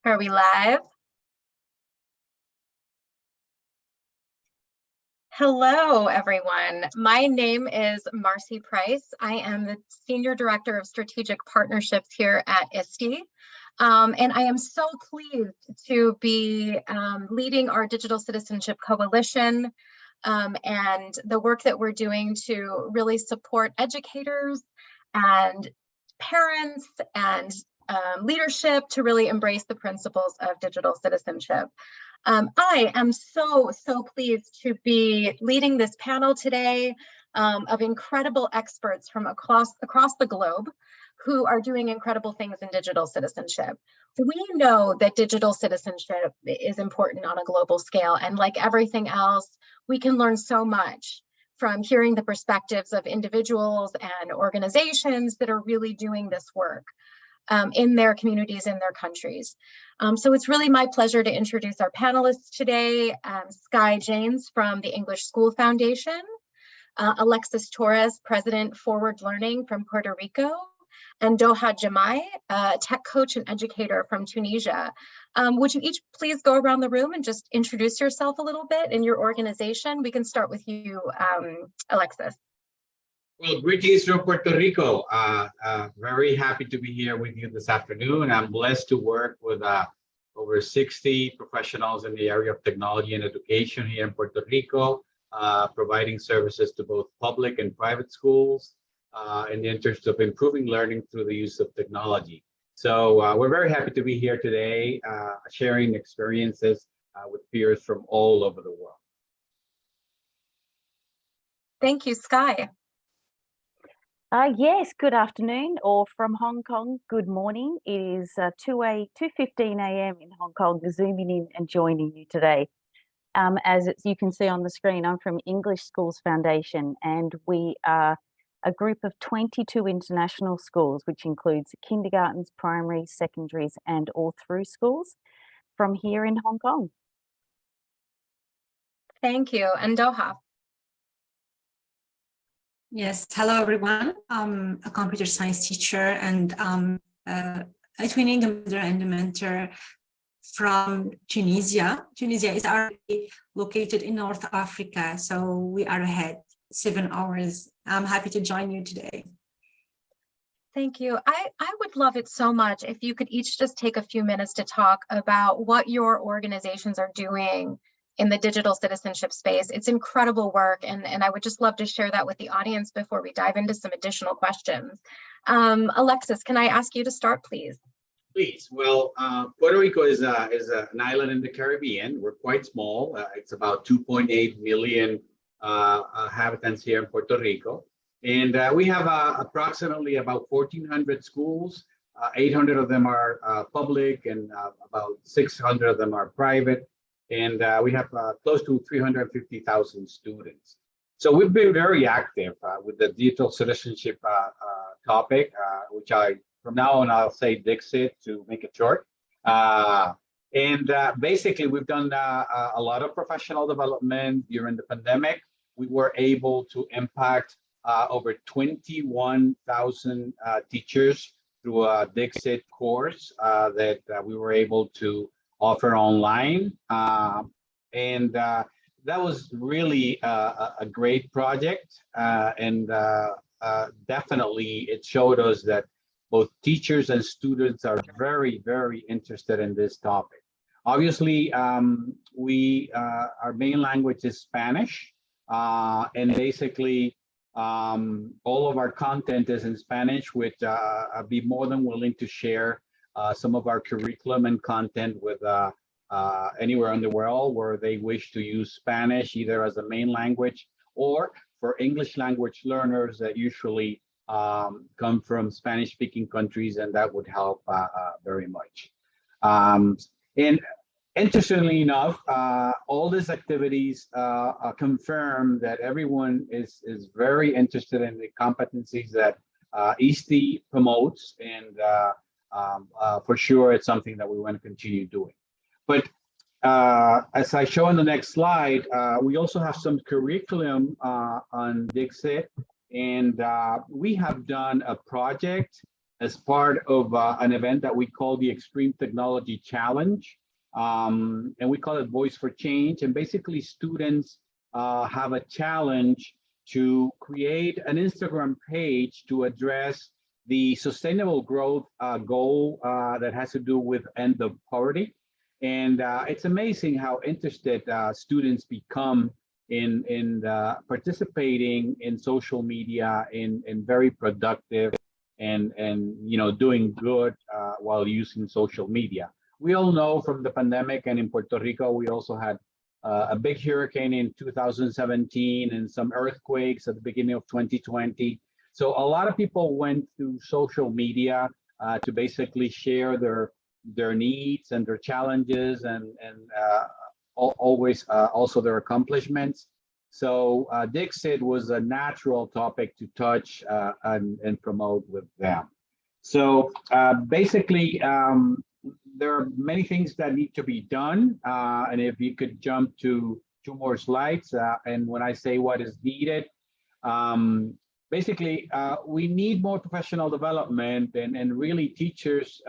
Are we live? Hello, everyone. My name is Marci Price. I am the Senior Director of Strategic Partnerships here at ISTE. And I am so pleased to be leading our Digital Citizenship Coalition and the work that we're doing to really support educators and parents and leadership to really embrace the principles of digital citizenship. I am so pleased to be leading this panel today of incredible experts from across the globe who are doing incredible things in digital citizenship. We know that digital citizenship is important on a global scale, and like everything else, we can learn so much from hearing the perspectives of individuals and organizations that are really doing this work in their communities, in their countries. So it's really my pleasure to introduce our panelists today, Skye Jeynes from the English School Foundation, Alexis Torres, President Forward Learning from Puerto Rico, and Douha Jemai, tech coach and educator from Tunisia. Would you each please go around the room and just introduce yourself a little bit and your organization? We can start with you, Alexis. Well, greetings from Puerto Rico. Very happy to be here with you this afternoon. I'm blessed to work with over 60 professionals in the area of technology and education here in Puerto Rico, providing services to both public and private schools in the interest of improving learning through the use of technology. So we're very happy to be here today, sharing experiences with peers from all over the world. Thank you, Skye. Yes, good afternoon, or from Hong Kong, good morning. It is 2:15 a.m. in Hong Kong, zooming in and joining you today. As you can see on the screen, I'm from English Schools Foundation, and we are a group of 22 international schools, which includes kindergartens, primaries, secondaries, and all through schools from here in Hong Kong. Thank you. And Douha. Yes, hello everyone. I'm a computer science teacher and a twinning moderator and a mentor from Tunisia. Tunisia is already located in North Africa, so we are ahead 7 hours. I'm happy to join you today. Thank you. I would love it so much if you could each just take a few minutes to talk about what your organizations are doing in the digital citizenship space. It's incredible work, and I would just love to share that with the audience before we dive into some additional questions. Alexis, can I ask you to start, please? Please. Well, Puerto Rico is an island in the Caribbean. We're quite small. It's about 2.8 million inhabitants here in Puerto Rico. And we have approximately about 1,400 schools. 800 of them are public, and about 600 of them are private. And we have close to 350,000 students. So we've been very active with the digital citizenship topic, which from now on, I'll say DigCit to make it short. Basically, we've done a lot of professional development during the pandemic. We were able to impact over 21,000 teachers through a DigCit course that we were able to offer online. That was really a great project. Definitely it showed us that both teachers and students are very, very interested in this topic. Obviously, our main language is Spanish. And basically, all of our content is in Spanish, which I'd be more than willing to share some of our curriculum and content with anywhere in the world where they wish to use Spanish, either as a main language or for English language learners that usually come from Spanish-speaking countries, and that would help very much. And interestingly enough, all these activities confirm that everyone is very interested in the competencies that ISTE promotes, and for sure, it's something that we want to continue doing. But as I show on the next slide, we also have some curriculum on DigCit, and we have done a project as part of an event that we call the Extreme Technology Challenge. And we call it Voice for Change. And basically students have a challenge to create an Instagram page to address the sustainable growth goal that has to do with end of poverty. And it's amazing how interested students become in participating in social media in very productive and doing good while using social media. We all know from the pandemic, and in Puerto Rico, we also had a big hurricane in 2017 and some earthquakes at the beginning of 2020. So a lot of people went through social media to basically share their needs and their challenges and always also their accomplishments. So DigCit was a natural topic to touch and promote with them. So basically, there are many things that need to be done. And if you could jump to 2 more slides, and when I say what is needed, basically, we need more professional development, and really teachers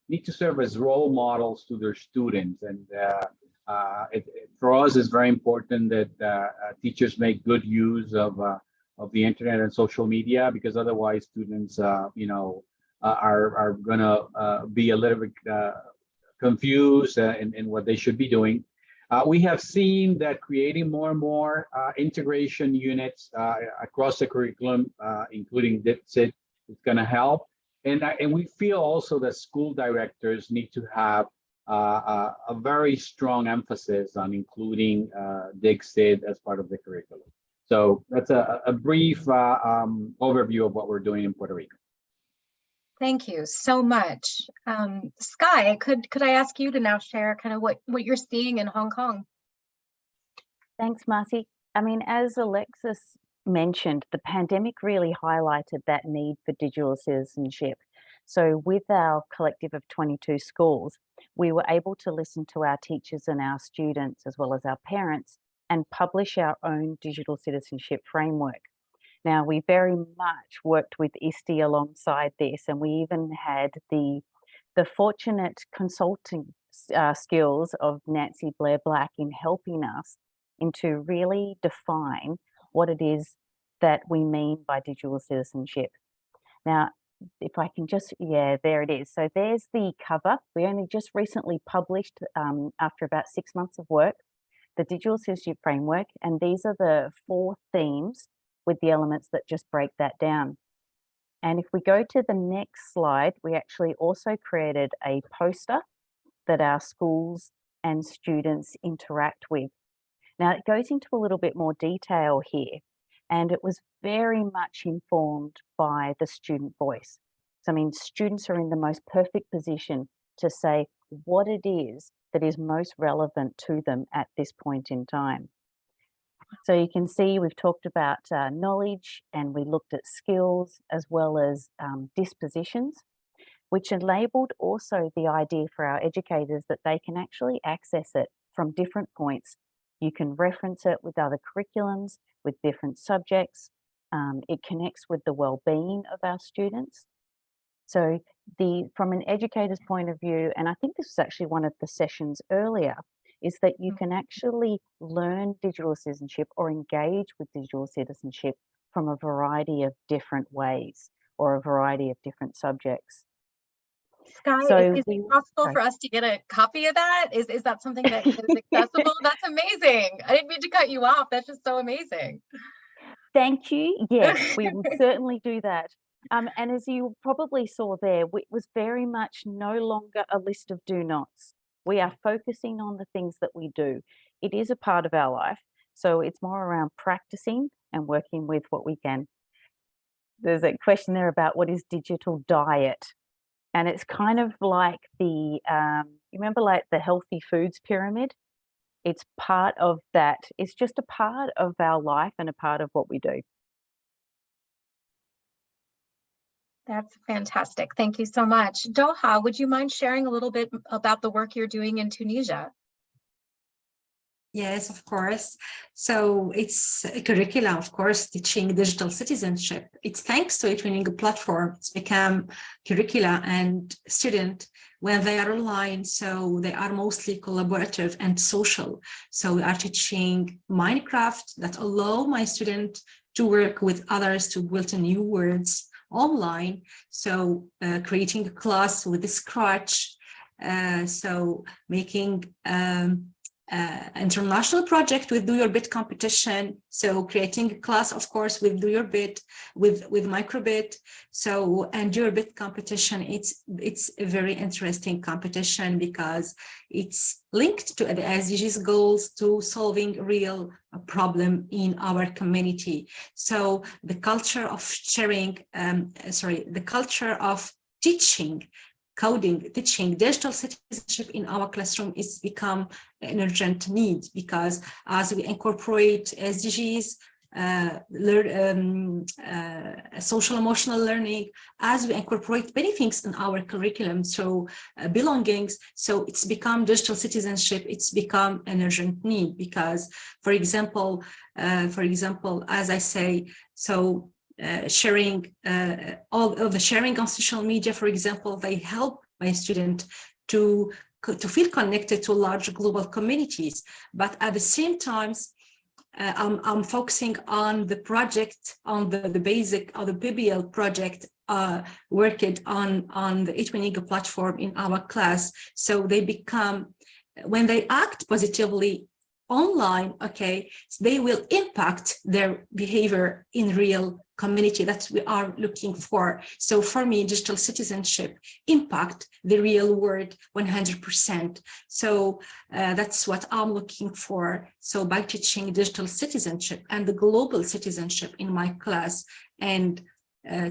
need to serve as role models to their students. And for us, it's very important that teachers make good use of the internet and social media, because otherwise students, are going to be a little bit confused in what they should be doing. We have seen that creating more and more integration units across the curriculum, including DigCit, is going to help. And we feel also that school directors need to have a very strong emphasis on including DigCit as part of the curriculum. So that's a brief overview of what we're doing in Puerto Rico. Thank you so much. Skye, could I ask you to now share kind of what you're seeing in Hong Kong? Thanks, Marci. I mean, as Alexis mentioned, the pandemic really highlighted that need for digital citizenship. So with our collective of 22 schools, we were able to listen to our teachers and our students, as well as our parents, and publish our own digital citizenship framework. Now, we very much worked with ISTE alongside this, and we even had the fortunate consulting skills of Nancy Blair Black in helping us into really define what it is that we mean by digital citizenship. Now, if I can just, there it is. So there's the cover. We only just recently published, after about 6 months of work, the digital citizenship framework, and these are the 4 themes with the elements that just break that down. And if we go to the next slide, we actually also created a poster that our schools and students interact with. Now, it goes into a little bit more detail here, and it was very much informed by the student voice. So, I mean, students are in the most perfect position to say what it is that is most relevant to them at this point in time. So you can see we've talked about knowledge, and we looked at skills as well as dispositions, which enabled also the idea for our educators that they can actually access it from different points. You can reference it with other curriculums, with different subjects. It connects with the well-being of our students. So from an educator's point of view, and I think this was actually one of the sessions earlier, is that you can actually learn digital citizenship or engage with digital citizenship from a variety of different ways or a variety of different subjects. Skye, So is it possible for us to get a copy of that? Is that something that is accessible? That's amazing. I didn't mean to cut you off. That's just so amazing. Thank you. Yes, we will certainly do that. And as you probably saw there, it was very much no longer a list of do nots. We are focusing on the things that we do. It is a part of our life. So it's more around practicing and working with what we can. There's a question there about what is digital diet. And it's kind of like the, you remember like the healthy foods pyramid? It's part of that. It's just a part of our life and a part of what we do. That's fantastic. Thank you so much. Douha, would you mind sharing a little bit about the work you're doing in Tunisia? Yes, of course. So it's a curriculum, of course, teaching digital citizenship. It's thanks to a training platform. It's become curricula, and student, when they are online, so they are mostly collaborative and social. So we are teaching Minecraft that allow my student to work with others to build new words online. So creating a class with the Scratch. So making international project with Do Your Bit competition. So creating a class, of course, with Do Your Bit, with Microbit. So, and Do Your Bit competition, it's a very interesting competition because it's linked to the SDGs goals, to solving real problem in our community. So the culture of sharing, the culture of teaching teaching digital citizenship in our classroom is become an urgent need, because as we incorporate SDGs, social emotional learning, as we incorporate many things in our curriculum, so belongings, so it's become digital citizenship, it's become an urgent need, because for example, as I say, so sharing, all of the sharing on social media, for example, they help my student to feel connected to large global communities. But at the same time, I'm focusing on the project, on the basic, or the PBL project, worked on the eTwinning platform in our class. So they become, when they act positively online, okay, so they will impact their behavior in real community that we are looking for. So for me, digital citizenship impact the real world 100%. So that's what I'm looking for. So by teaching digital citizenship and the global citizenship in my class, and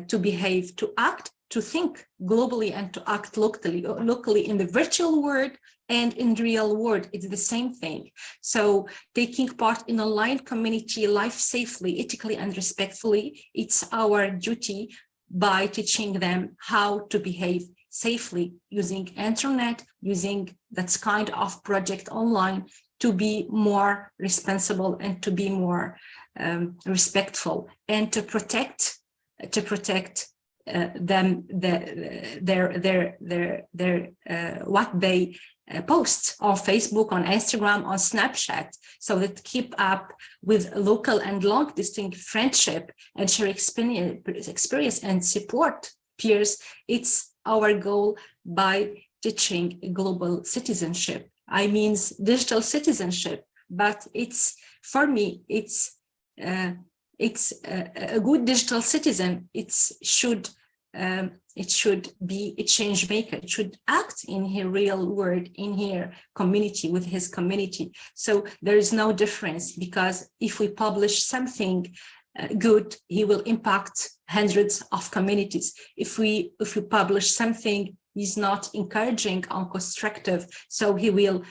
to behave, to act, to think globally, and to act locally in the virtual world and in the real world, it's the same thing. So taking part in online community life safely, ethically, and respectfully, it's our duty by teaching them how to behave safely using internet, using that kind of project online, to be more responsible and to be more respectful, and to protect them, their what they post on Facebook, on Instagram, on Snapchat, so that keep up with local and long distance friendship and share experience and support peers. It's our goal by teaching global citizenship. I mean digital citizenship, but it's, for me, it's a good digital citizen. It should be a change maker. It should act in her real world, in her community, with his community. So there is no difference, because if we publish something good, he will impact hundreds of communities. If we publish something is not encouraging or constructive, so he will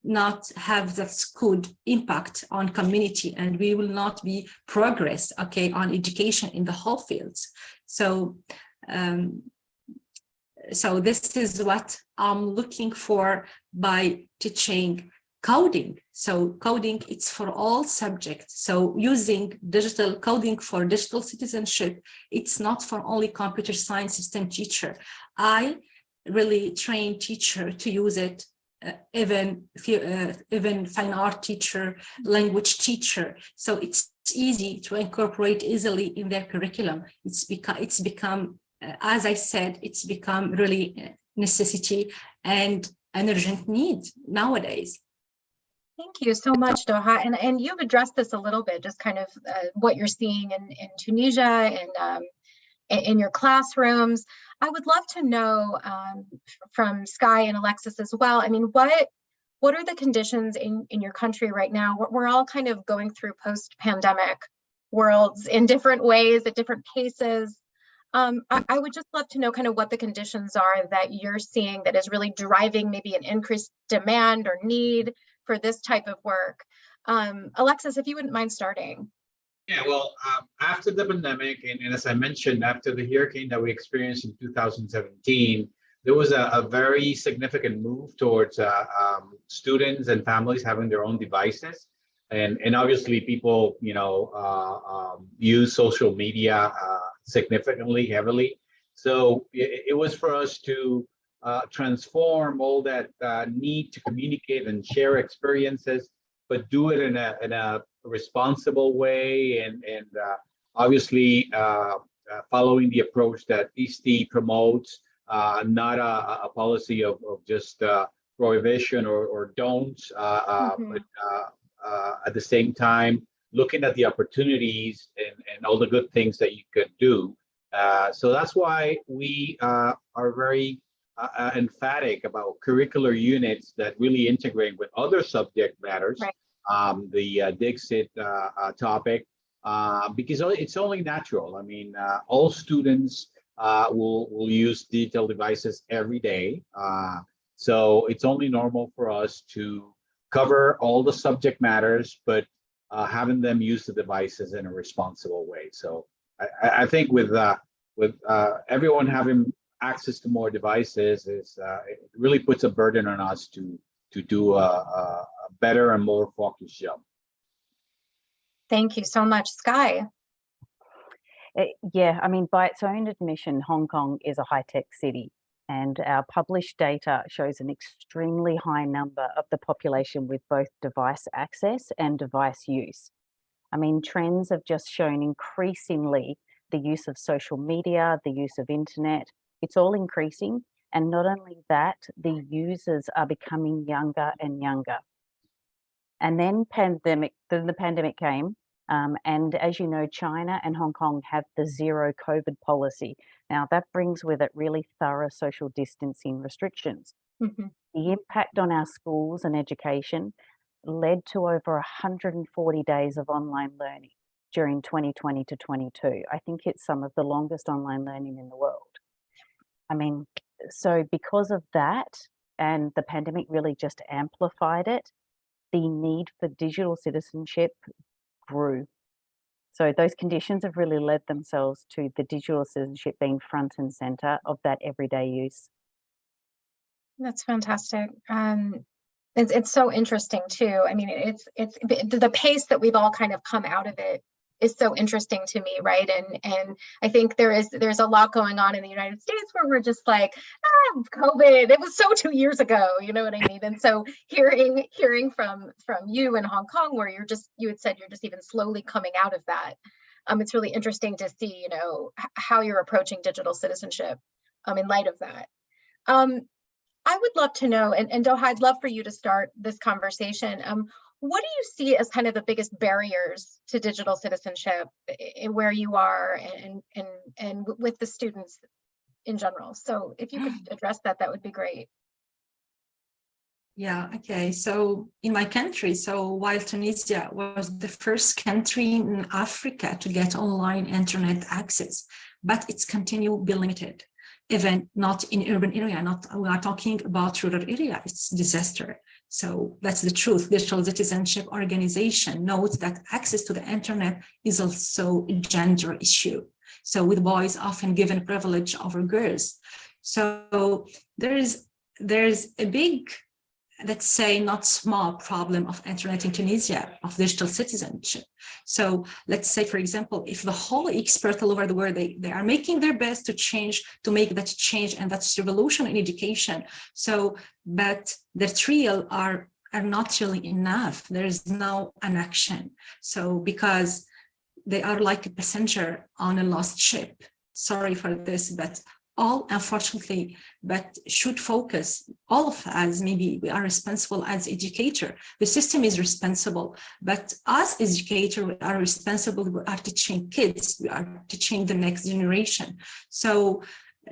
not have that good impact on community, and we will not be progress, okay, on education in the whole fields. So so this is what I'm looking for by teaching coding. So coding, it's for all subjects. So using digital coding for digital citizenship, it's not for only computer science system teacher. I really train teacher to use it, even fine art teacher, language teacher. So it's easy to incorporate easily in their curriculum. It's become, as I said, it's become really a necessity and an urgent need nowadays. Thank you so much, Douha. And you've addressed this a little bit, just kind of what you're seeing in Tunisia and in your classrooms. I would love to know from Skye and Alexis as well. I mean, what are the conditions in your country right now? We're all kind of going through post-pandemic worlds in different ways, at different paces. I would just love to know kind of what the conditions are that you're seeing that is really driving maybe an increased demand or need for this type of work. Alexis, if you wouldn't mind starting. Yeah, well, after the pandemic, and as I mentioned, after the hurricane that we experienced in 2017, there was a very significant move towards students and families having their own devices. And obviously people, use social media significantly, heavily. So it was for us to transform all that need to communicate and share experiences, but do it in a responsible way, and obviously following the approach that ISTE promotes, not a policy of just prohibition or don'ts, but at the same time looking at the opportunities and all the good things that you could do. So that's why we are very emphatic about curricular units that really integrate with other subject matters. Right. The DigCit topic, because it's only natural. I mean, all students will use digital devices every day. So it's only normal for us to cover all the subject matters, but having them use the devices in a responsible way. So I think with everyone having access to more devices, it really puts a burden on us to do a better and more focused job. Thank you so much, Skye. Yeah, I mean, by its own admission, Hong Kong is a high-tech city, and our published data shows an extremely high number of the population with both device access and device use. I mean, trends have just shown increasingly the use of social media, the use of internet. It's all increasing. And not only that, the users are becoming younger and younger. And then the pandemic came. And as you know, China and Hong Kong have the zero COVID policy. Now that brings with it really thorough social distancing restrictions. Mm-hmm. The impact on our schools and education led to over 140 days of online learning during 2020 to 22. I think it's some of the longest online learning in the world. I mean, so because of that, and the pandemic really just amplified it, the need for digital citizenship grew. So those conditions have really led themselves to the digital citizenship being front and center of that everyday use. That's fantastic. It's so interesting too. I mean, it's the pace that we've all kind of come out of it is so interesting to me, right? And I think there's a lot going on in the United States where we're just like, COVID, it was so 2 years ago, you know what I mean? And so hearing from you in Hong Kong, where you had said you're just even slowly coming out of that, it's really interesting to see, you know, how you're approaching digital citizenship in light of that. I would love to know, and Douha, I'd love for you to start this conversation. What do you see as kind of the biggest barriers to digital citizenship where you are and with the students in general? So if you could address that, that would be great. Yeah, okay. So in my country, while Tunisia was the first country in Africa to get online internet access, but it's continued to be limited. Even not in urban area, we are talking about rural area, it's disaster. So that's the truth. Digital Citizenship Organization notes that access to the internet is also a gender issue. So with boys often given privilege over girls. So there's a big, let's say, not small problem of internet in Tunisia, of digital citizenship. So let's say, for example, if the whole experts all over the world, they are making their best to make that change, and that's revolution in education. So, but the trial are not really enough. There is no an action. So because they are like a passenger on a lost ship. Sorry for this, but all, unfortunately, but should focus, all of us, maybe we are responsible as educator. The system is responsible, but as educator, we are responsible. We are teaching kids, we are teaching the next generation. So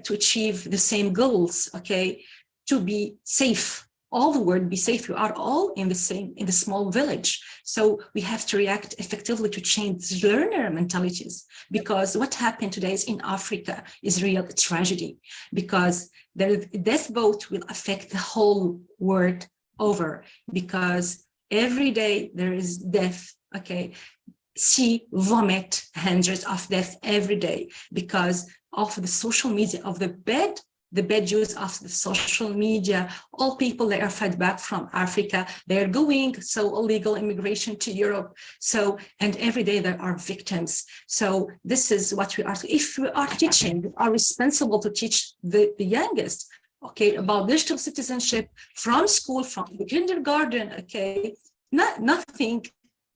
to achieve the same goals, okay, to be safe, all the world be safe. We are all in the small village. So we have to react effectively to change learner mentalities, because what happened today is in Africa is real tragedy, because the death vote will affect the whole world over, because every day there is death, okay? See, vomit hundreds of deaths every day because of the social media, of the bad the bad use of the social media. All people that are fed back from Africa, they are going illegal immigration to Europe. So, and every day there are victims. So this is what we are. If we are teaching, we are responsible to teach the youngest, okay, about digital citizenship from school, from the kindergarten, okay. Nothing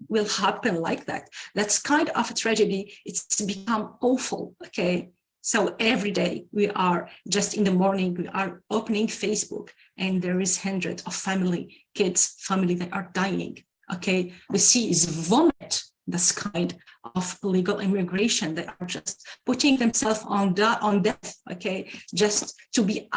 will happen like that. That's kind of a tragedy. It's become awful, okay. So every day we are just in the morning, we are opening Facebook and there is hundreds of family that are dying. Okay, we see is vomit, this kind of illegal immigration. They are just putting themselves on death, okay, just to be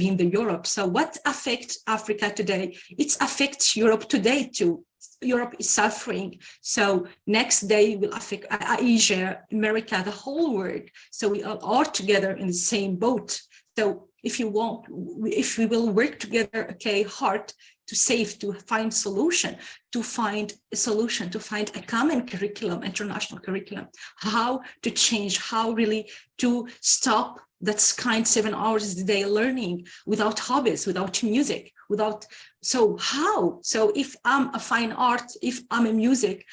in the Europe. So what affects Africa today? It affects Europe today too. Europe is suffering. So next day will affect Asia, America, the whole world. So we are all together in the same boat. So if we will work together, okay, hard to find solution, to find a common curriculum, international curriculum, how to change, how really to stop that kind 7 hours a day learning without hobbies, without music, so if I'm a fine art, if I'm a music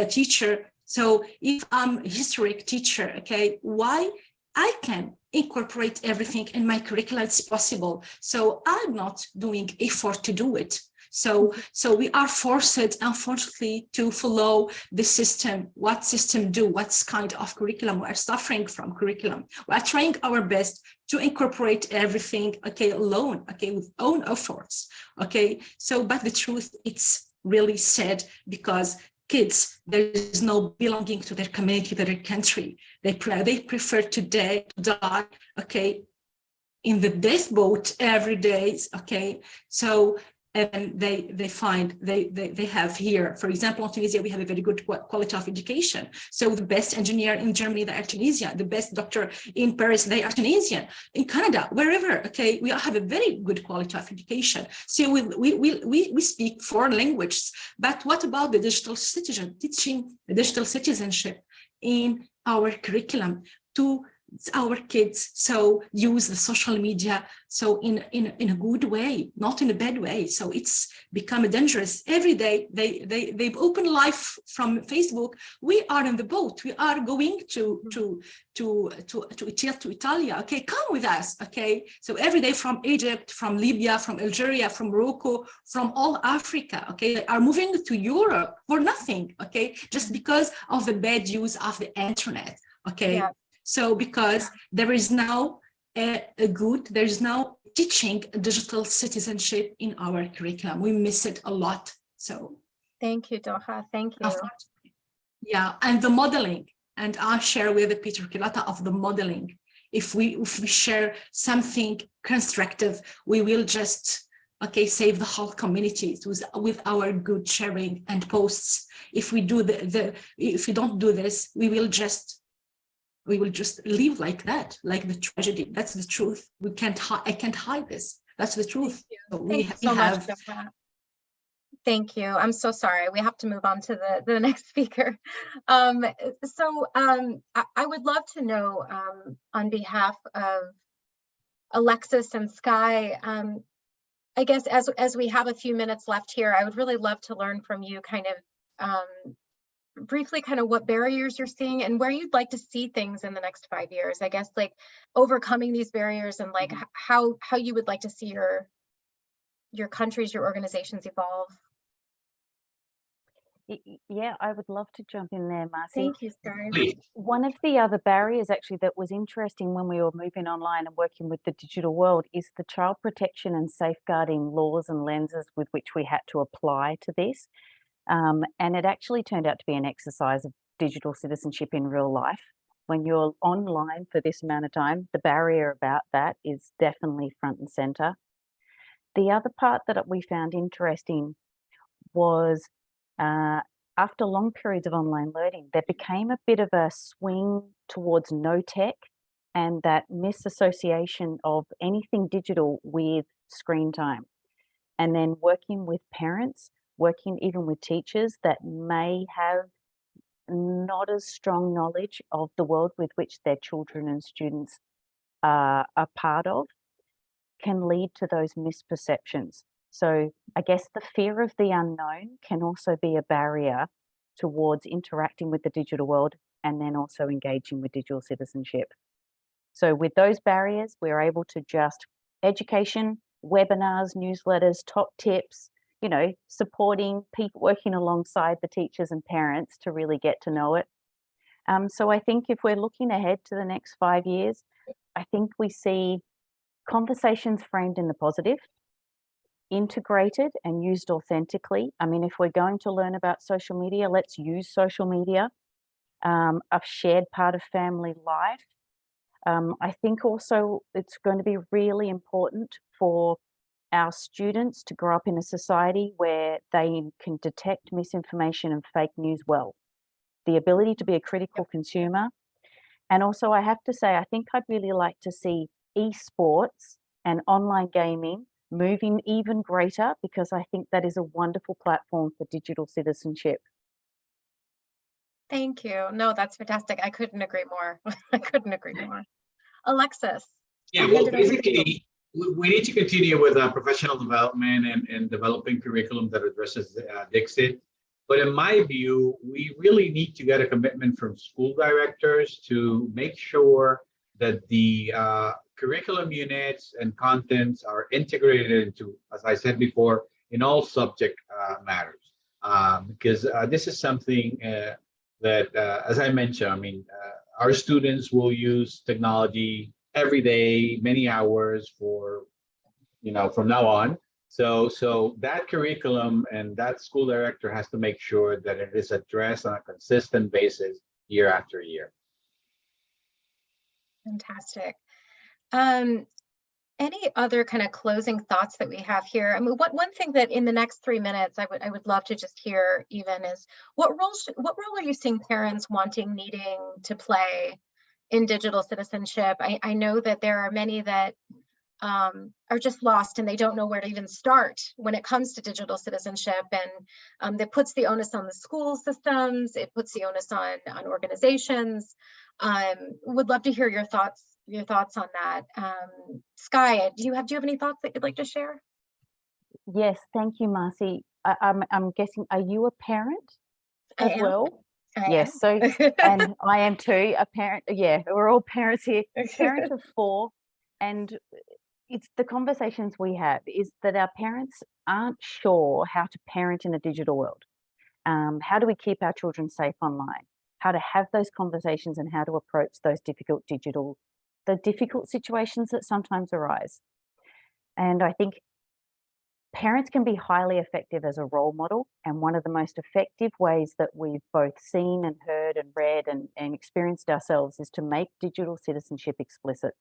teacher, so if I'm a historic teacher, okay, why I can incorporate everything in my curriculum, it's possible. So I'm not doing effort to do it. So we are forced, unfortunately, to follow the system. What system do? What's kind of curriculum? We're suffering from curriculum. We're trying our best to incorporate everything, okay, alone, okay, with own efforts, okay. So, but the truth, it's really sad because kids, there is no belonging to their community, to their country. They prefer to die, okay, in the death boat every day, okay. So. And they have here, for example, in Tunisia, we have a very good quality of education. So the best engineer in Germany, they are Tunisian. The best doctor in Paris, they are Tunisian. In Canada, wherever, okay, we have a very good quality of education. So we speak foreign languages. But what about the digital citizen, teaching the digital citizenship in our curriculum to our kids, so use the social media so in a good way, not in a bad way. So it's become dangerous. Every day they open live from Facebook. We are in the boat. We are going to Italy. Okay, come with us. Okay, so every day from Egypt, from Libya, from Algeria, from Morocco, from all Africa. Okay, they are moving to Europe for nothing. Okay, just because of the bad use of the internet. Okay. Yeah. So because there is now there is now teaching digital citizenship in our curriculum. We miss it a lot. So thank you, Douha. Thank you. Yeah, and the modeling, and I share with Peter Kilata of the modeling. If we share something constructive, we will just save the whole community with our good sharing and posts. If we do if we don't do this, we will just live like that, like the tragedy. That's the truth. I can't hide this. That's the truth. Thank you so much, Douha. Thank you. I'm so sorry. We have to move on to the next speaker. I would love to know, on behalf of Alexis and Skye, I guess as we have a few minutes left here, I would really love to learn from you kind of briefly kind of what barriers you're seeing and where you'd like to see things in the next 5 years. I guess like overcoming these barriers and like how you would like to see your countries, your organizations evolve. Yeah, I would love to jump in there, Marci. Thank you, Skye. One of the other barriers actually that was interesting when we were moving online and working with the digital world is the child protection and safeguarding laws and lenses with which we had to apply to this. And it actually turned out to be an exercise of digital citizenship in real life. When you're online for this amount of time, the barrier about that is definitely front and center. The other part that we found interesting was after long periods of online learning, there became a bit of a swing towards no tech and that misassociation of anything digital with screen time. And then working with parents, working even with teachers that may have not as strong knowledge of the world with which their children and students are a part of. can lead to those misperceptions. So I guess the fear of the unknown can also be a barrier towards interacting with the digital world and then also engaging with digital citizenship. So with those barriers, we're able to just education, webinars, newsletters, top tips, you know, supporting people, working alongside the teachers and parents to really get to know it. So I think if we're looking ahead to the next 5 years, I think we see conversations framed in the positive, integrated and used authentically. I mean, if we're going to learn about social media, let's use social media, a shared part of family life. I think also it's going to be really important for our students to grow up in a society where they can detect misinformation and fake news well. The ability to be a critical consumer. And also, I have to say, I think I'd really like to see esports and online gaming moving even greater, because I think that is a wonderful platform for digital citizenship. Thank you. No, that's fantastic. I couldn't agree more. I couldn't agree more. Alexis. Yeah, well, basically, we need to continue with professional development and developing curriculum that addresses DigCit. But in my view, we really need to get a commitment from school directors to make sure that the curriculum units and contents are integrated into, as I said before, in all subject matters. Because this is something that, as I mentioned, I mean, our students will use technology every day, many hours for, you know, from now on. So that curriculum and that school director has to make sure that it is addressed on a consistent basis year after year. Fantastic. Any other kind of closing thoughts that we have here? I mean, one thing that in the next 3 minutes I would love to just hear even is what role are you seeing parents needing to play in digital citizenship? I know that there are many that are just lost and they don't know where to even start when it comes to digital citizenship, and that puts the onus on the school systems, it puts the onus on organizations. Would love to hear your thoughts on that. Skye, do you have any thoughts that you'd like to share? Yes, thank you, Marci. I'm guessing, are you a parent as well? Yes, so and I am too, a parent. Yeah, we're all parents here. Parent of 4, and it's the conversations we have is that our parents aren't sure how to parent in a digital world. How do we keep our children safe online? How to have those conversations and how to approach those difficult situations that sometimes arise. And I think parents can be highly effective as a role model. And one of the most effective ways that we've both seen and heard and read and experienced ourselves is to make digital citizenship explicit.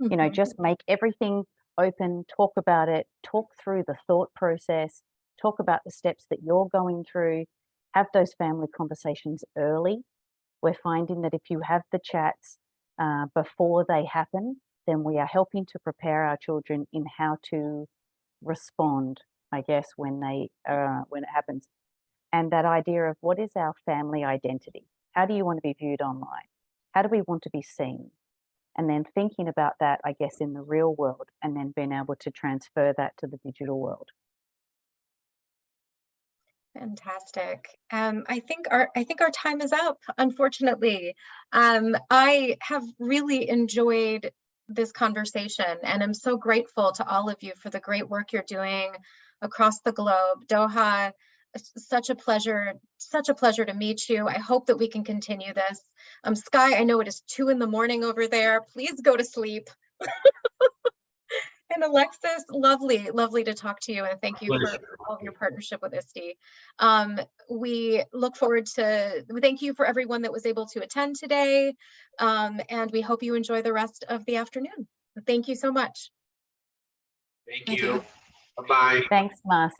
You know, just make everything open, talk about it, talk through the thought process, talk about the steps that you're going through, have those family conversations early. We're finding that if you have the chats before they happen, then we are helping to prepare our children in how to respond, I guess, when it happens. And that idea of what is our family identity? How do you want to be viewed online? How do we want to be seen? And then thinking about that, I guess, in the real world, and then being able to transfer that to the digital world. Fantastic. I think our time is up, unfortunately. I have really enjoyed this conversation, and I'm so grateful to all of you for the great work you're doing across the globe. Douha, such a pleasure to meet you. I hope that we can continue this. Skye, I know it is 2 in the morning over there. Please go to sleep. And Alexis, lovely to talk to you, and thank you for all of your partnership with ISTE. We look forward to, thank you for everyone that was able to attend today, and we hope you enjoy the rest of the afternoon. Thank you so much. Thank you. Bye-bye. Thanks, Marci.